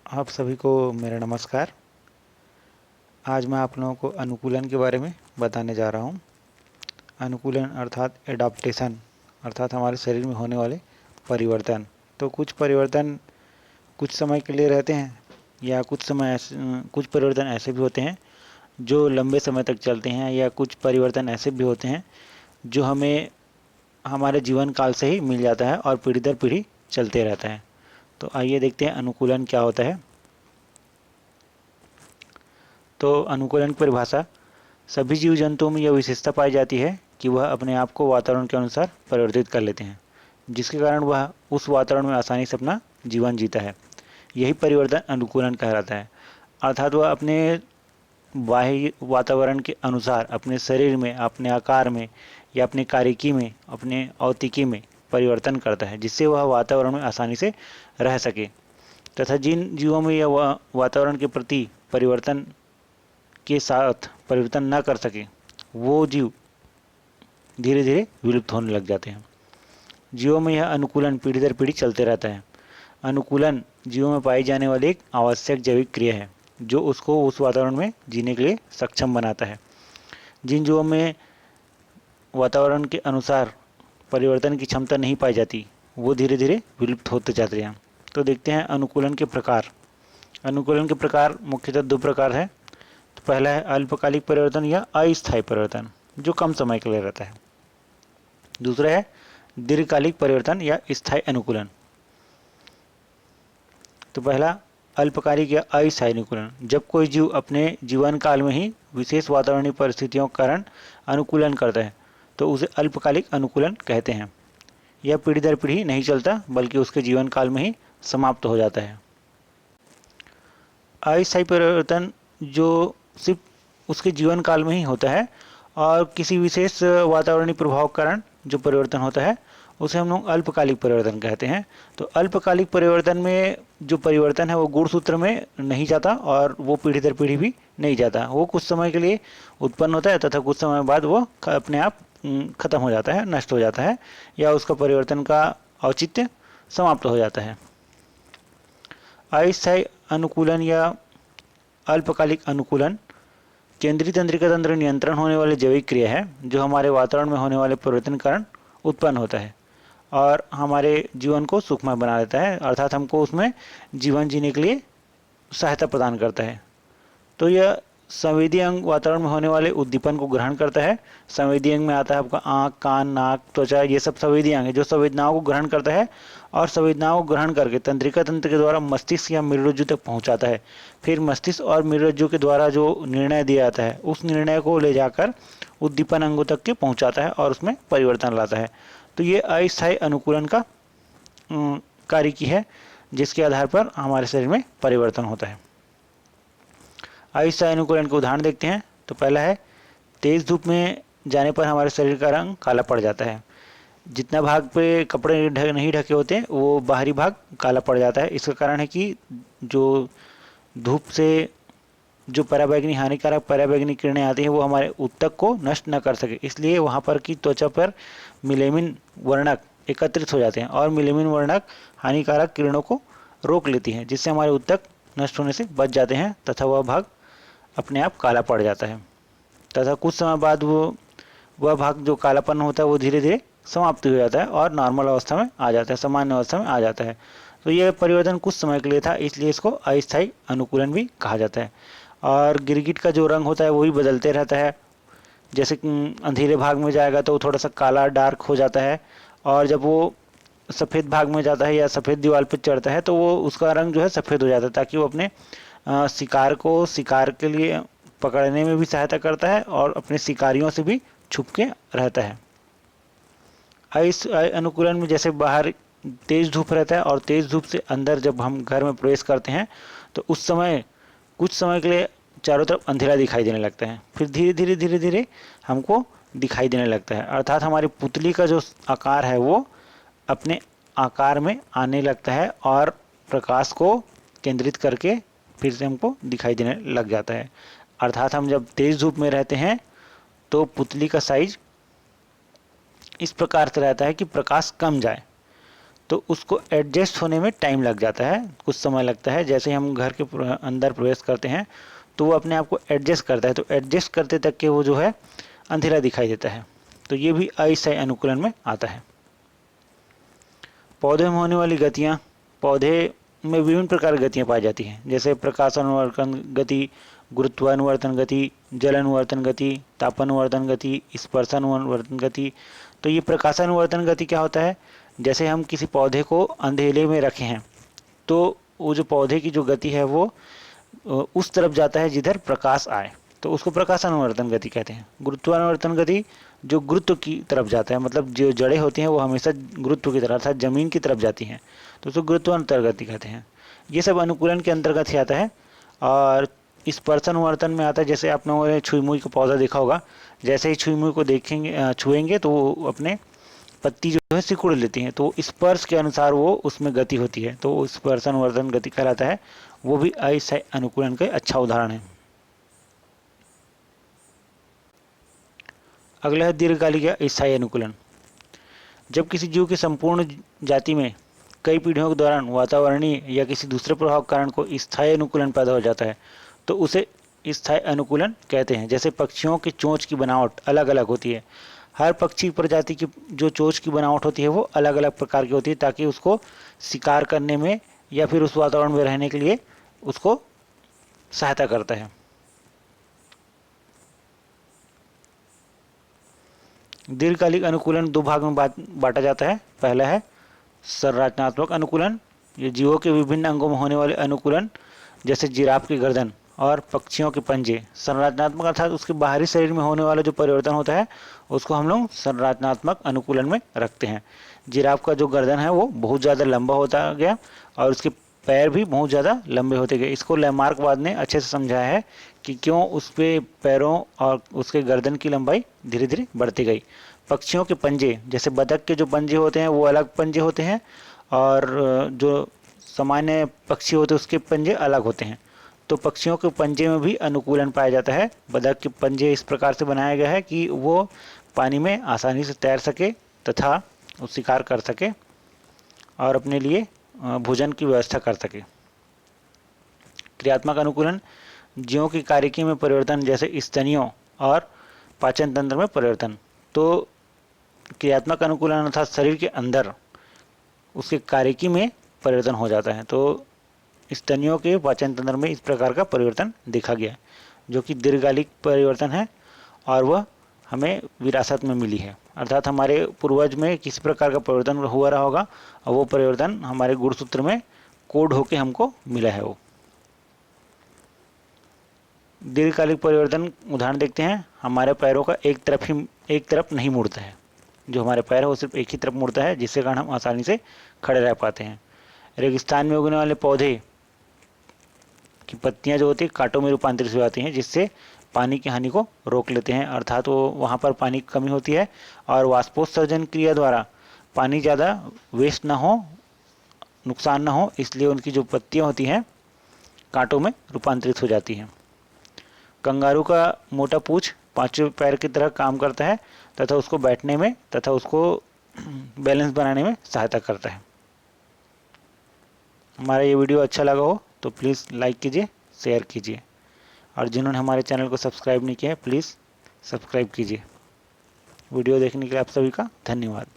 आप सभी को मेरा नमस्कार। आज मैं आप लोगों को अनुकूलन के बारे में बताने जा रहा हूँ। अनुकूलन अर्थात एडाप्टेशन अर्थात हमारे शरीर में होने वाले परिवर्तन। तो कुछ परिवर्तन कुछ समय के लिए रहते हैं या कुछ परिवर्तन ऐसे भी होते हैं जो लंबे समय तक चलते हैं, या कुछ परिवर्तन ऐसे भी होते हैं जो हमें हमारे जीवन काल से ही मिल जाता है और पीढ़ी दर पीढ़ी चलते रहता है। तो आइए देखते हैं अनुकूलन क्या होता है। तो अनुकूलन की परिभाषा: सभी जीव जंतुओं में यह विशेषता पाई जाती है कि वह अपने आप को वातावरण के अनुसार परिवर्तित कर लेते हैं, जिसके कारण वह उस वातावरण में आसानी से अपना जीवन जीता है। यही परिवर्तन अनुकूलन कहलाता है। अर्थात वह अपने बाह्य वातावरण के अनुसार अपने शरीर में, अपने आकार में या अपने कार्यकी में, अपने औतिकी में परिवर्तन करता है, जिससे वह वातावरण में आसानी से रह सके। तथा जिन जीवों में यह वातावरण के प्रति परिवर्तन के साथ परिवर्तन न कर सके, वो जीव धीरे धीरे विलुप्त होने लग जाते हैं। जीवों में यह अनुकूलन पीढ़ी दर पीढ़ी चलते रहता है। अनुकूलन जीवों में पाई जाने वाली एक आवश्यक जैविक क्रिया है जो उसको उस वातावरण में जीने के लिए सक्षम बनाता है। जिन जीवों में वातावरण के अनुसार परिवर्तन की क्षमता नहीं पाई जाती, वो धीरे धीरे विलुप्त होते जाते हैं। तो देखते हैं अनुकूलन के प्रकार। अनुकूलन के प्रकार मुख्यतः दो प्रकार है। तो पहला है अल्पकालिक परिवर्तन या अस्थायी परिवर्तन, जो कम समय के लिए रहता है। दूसरा है दीर्घकालिक परिवर्तन या स्थायी अनुकूलन। तो पहला अल्पकालिक या अस्थायी अनुकूलन: जब कोई जीव अपने जीवन काल में ही विशेष वातावरणीय परिस्थितियों के कारण अनुकूलन करता है, तो उसे अल्पकालिक अनुकूलन कहते हैं। यह पीढ़ी दर पीढ़ी नहीं चलता, बल्कि उसके जीवन काल में ही समाप्त हो जाता है। अस्थायी परिवर्तन जो सिर्फ उसके जीवन काल में ही होता है और किसी विशेष वातावरणीय प्रभाव के कारण जो परिवर्तन होता है, उसे हम लोग अल्पकालिक परिवर्तन कहते हैं। तो अल्पकालिक परिवर्तन में जो परिवर्तन है वो गुणसूत्र में नहीं जाता और वो पीढ़ी दर पीढ़ी भी नहीं जाता। वो कुछ समय के लिए उत्पन्न होता है तथा कुछ समय बाद वो अपने आप खत्म हो जाता है, नष्ट हो जाता है, या उसका परिवर्तन का औचित्य समाप्त हो जाता है। अस्थायी अनुकूलन या अल्पकालिक अनुकूलन केंद्रीय तंत्रिका तंत्र नियंत्रण होने वाली जैविक क्रिया है जो हमारे वातावरण में होने वाले परिवर्तन के कारण उत्पन्न होता है और हमारे जीवन को सुखमय बना देता है, अर्थात हमको उसमें जीवन जीने के लिए सहायता प्रदान करता है। तो यह संवेदी अंग वातावरण में होने वाले उद्दीपन को ग्रहण करता है। संवेदी अंग में आता है आपका आँख, कान, नाक, त्वचा, ये सब संवेदी अंग है जो संवेदनाओं को ग्रहण करता है और संवेदनाओं को ग्रहण करके तंत्रिका तंत्र के द्वारा मस्तिष्क या मेरुरज्जु तक पहुंचाता है। फिर मस्तिष्क और मेरुरज्जु के द्वारा जो निर्णय दिया जाता है, उस निर्णय को ले जाकर उद्दीपन अंगों तक के पहुंचाता है और उसमें परिवर्तन लाता है। तो ये अस्थायी अनुकूलन का कार्य की है, जिसके आधार पर हमारे शरीर में परिवर्तन होता है। अस्थायी अनुकूलन के उदाहरण देखते हैं। तो पहला है तेज धूप में जाने पर हमारे शरीर का रंग काला पड़ जाता है। जितना भाग पे कपड़े नहीं ढके होते हैं वो बाहरी भाग काला पड़ जाता है। इसका कारण है कि जो धूप से जो पराबैंगनी हानिकारक पराबैंगनी किरणें आती हैं वो हमारे ऊतक को नष्ट न कर सके, इसलिए वहाँ पर की त्वचा पर मिलेमिन वर्णक एकत्रित हो जाते हैं और मिलेमिन वर्णक हानिकारक किरणों को रोक लेती हैं, जिससे हमारे ऊतक नष्ट होने से बच जाते हैं तथा वह भाग अपने आप काला पड़ जाता है। तथा कुछ समय बाद वह भाग जो कालापन होता है वो धीरे धीरे समाप्त हो जाता है और नॉर्मल अवस्था में आ जाता है, सामान्य अवस्था में आ जाता है। तो यह परिवर्तन कुछ समय के लिए था, इसलिए इसको अस्थायी अनुकूलन भी कहा जाता है। और गिरगिट का जो रंग होता है वो भी बदलते रहता है। जैसे अंधेरे भाग में जाएगा तो थोड़ा सा काला डार्क हो जाता है, और जब वो सफ़ेद भाग में जाता है या सफ़ेद दीवार पर चढ़ता है तो वो उसका रंग जो है सफ़ेद हो जाता है, ताकि वो अपने शिकार को शिकार के लिए पकड़ने में भी सहायता करता है और अपने शिकारियों से भी छुप के रहता है। इस अनुकूलन में जैसे बाहर तेज धूप रहता है और तेज धूप से अंदर जब हम घर में प्रवेश करते हैं तो उस समय कुछ समय के लिए चारों तरफ अंधेरा दिखाई देने लगता है, फिर धीरे धीरे हमको दिखाई देने लगता है। अर्थात हमारी पुतली का जो आकार है वो अपने आकार में आने लगता है और प्रकाश को केंद्रित करके फिर से हमको दिखाई देने लग जाता है। अर्थात हम जब तेज धूप में रहते हैं तो पुतली का साइज इस प्रकार से रहता है कि प्रकाश कम जाए, तो उसको एडजस्ट होने में टाइम लग जाता है, कुछ समय लगता है। जैसे हम घर के अंदर प्रवेश करते हैं तो वो अपने आप को एडजस्ट करता है, तो एडजस्ट करते तक के वो जो है अंधेरा दिखाई देता है। तो ये भी अस्थायी अनुकूलन में आता है। पौधे में होने वाली गतियाँ, पौधे में विभिन्न प्रकार की गतियाँ पाई जाती हैं, जैसे प्रकाशानुवर्तन गति, गुरुत्वानुवर्तन गति, जलानुवर्तन गति, तापानुवर्तन गति, स्पर्शानुवर्तन गति। तो ये प्रकाशानुवर्तन गति क्या होता है, जैसे हम किसी पौधे को अंधेरे में रखे हैं तो वो जो पौधे की जो गति है वो उस तरफ जाता है जिधर प्रकाश आए, तो उसको प्रकाशानुवर्तन गति कहते हैं। गुरुत्वानुवर्तन गति जो गुरुत्व की तरफ जाता है, मतलब जो जड़ें होती हैं वो हमेशा गुरुत्व की तरफ अर्थात जमीन की तरफ जाती हैं, तो उसको गुरुत्वानुवर्तन गति कहते हैं। ये सब अनुकूलन के अंतर्गत ही आता है। और स्पर्शानुवर्तन में आता है, जैसे आप लोगों ने छुई मुई का पौधा देखा होगा, जैसे ही छुई मुई को देखेंगे छुएंगे तो वो अपने पत्ती जो है सिकुड़ लेती हैं, तो स्पर्श के अनुसार वो उसमें गति होती है, तो स्पर्शानुवर्तन गति कहलाता है। वो भी अस्थायी अनुकूलन का अच्छा उदाहरण है। अगला है दीर्घकालिक या स्थायी अनुकूलन। जब किसी जीव की संपूर्ण जाति में कई पीढ़ियों के दौरान वातावरणीय या किसी दूसरे प्रभाव के कारण कोई स्थायी अनुकूलन पैदा हो जाता है तो उसे स्थायी अनुकूलन कहते हैं। जैसे पक्षियों की चोंच की बनावट अलग अलग होती है, हर पक्षी प्रजाति की जो चोंच की बनावट होती है वो अलग अलग प्रकार की होती है, ताकि उसको शिकार करने में या फिर उस वातावरण में रहने के लिए उसको सहायता करता है। दीर्घकालिक अनुकूलन दो भाग में बांटा जाता है। पहला है संरचनात्मक अनुकूलन, ये जीवों के विभिन्न अंगों में होने वाले अनुकूलन, जैसे जिराफ की गर्दन और पक्षियों के पंजे। संरचनात्मक अर्थात उसके बाहरी शरीर में होने वाला जो परिवर्तन होता है उसको हम लोग संरचनात्मक अनुकूलन में रखते हैं। जिराफ का जो गर्दन है वो बहुत ज़्यादा लंबा होता गया और उसके पैर भी बहुत ज़्यादा लंबे होते गए। इसको लैमार्कवाद ने अच्छे से समझाया है कि क्यों उसके पैरों और उसके गर्दन की लंबाई धीरे धीरे बढ़ती गई। पक्षियों के पंजे, जैसे बतख के जो पंजे होते हैं वो अलग पंजे होते हैं और जो सामान्य पक्षी होते हैं उसके पंजे अलग होते हैं, तो पक्षियों के पंजे में भी अनुकूलन पाया जाता है। बतख के पंजे इस प्रकार से बनाया गया है कि वो पानी में आसानी से तैर सके तथा वो शिकार कर सके और अपने लिए भोजन की व्यवस्था कर सके। क्रियात्मक अनुकूलन जीवों की कार्यकी में परिवर्तन, जैसे स्तनियों और पाचन तंत्र में परिवर्तन। तो क्रियात्मक अनुकूलन अर्थात शरीर के अंदर उसके कार्यकी में परिवर्तन हो जाता है, तो स्तनियों के पाचन तंत्र में इस प्रकार का परिवर्तन देखा गया, जो कि दीर्घकालिक परिवर्तन है और वह हमें विरासत में मिली है, अर्थात हमारे पूर्वज में किसी प्रकार का परिवर्तन हुआ रहा होगा और वो परिवर्तन हमारे गुणसूत्र में कोड होके हमको मिला है। वो दीर्घकालिक परिवर्तन उदाहरण देखते हैं। हमारे पैरों का एक तरफ नहीं मुड़ता है, जो हमारे पैर है वो सिर्फ एक ही तरफ मुड़ता है, जिसके कारण हम आसानी से खड़े रह पाते हैं। रेगिस्तान में उगने वाले पौधे की पत्तियां जो होती है कांटों में रूपांतरित हो जाती हैं, जिससे पानी की हानि को रोक लेते हैं, अर्थात वो वहाँ पर पानी की कमी होती है और वाष्पोत्सर्जन क्रिया द्वारा पानी ज़्यादा वेस्ट ना हो, नुकसान ना हो, इसलिए उनकी जो पत्तियाँ होती हैं कांटों में रूपांतरित हो जाती हैं। कंगारू का मोटा पूंछ पांचवें पैर की तरह काम करता है तथा उसको बैठने में तथा उसको बैलेंस बनाने में सहायता करता है। हमारा ये वीडियो अच्छा लगा हो तो प्लीज़ लाइक कीजिए, शेयर कीजिए और जिन्होंने हमारे चैनल को सब्सक्राइब नहीं किया है प्लीज़ सब्सक्राइब कीजिए। वीडियो देखने के लिए आप सभी का धन्यवाद।